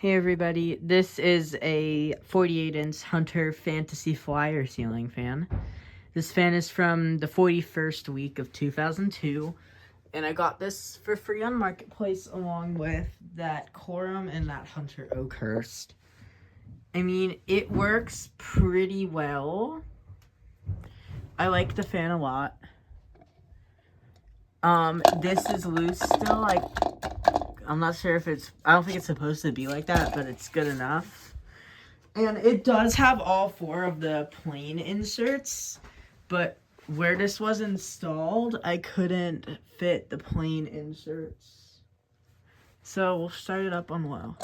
Hey everybody, this is a 48-inch Hunter Fantasy Flyer ceiling fan. This fan is from the 41st week of 2002, and I got this for free on Marketplace along with that Corum and that Hunter Oakhurst. I mean, it works pretty well. I like the fan a lot. This is loose still, I'm not sure if I don't think it's supposed to be like that, but it's good enough. And it does have all four of the plane inserts, but where this was installed, I couldn't fit the plane inserts. So we'll start it up on low.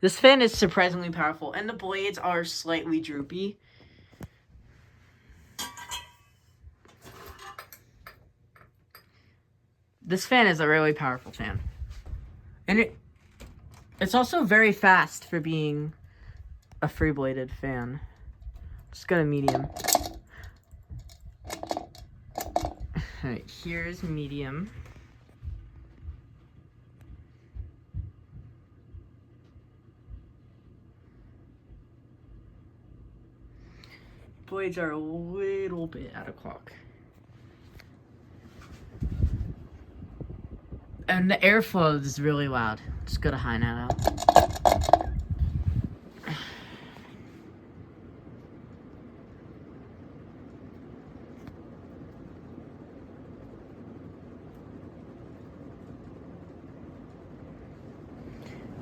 This fan is surprisingly powerful, and the blades are slightly droopy. This fan is a really powerful fan. And it's also very fast for being a free-bladed fan. Just got a medium. Alright, here's medium. Blades are a little bit out of clock. And the airflow is really loud. Just got a high note out.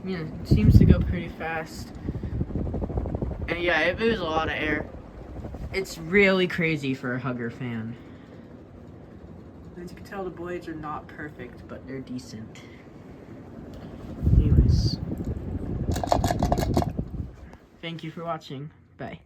Yeah, it seems to go pretty fast. And yeah, it moves a lot of air. It's really crazy for a Hugger fan. As you can tell, the blades are not perfect, but they're decent. Anyways. Thank you for watching. Bye.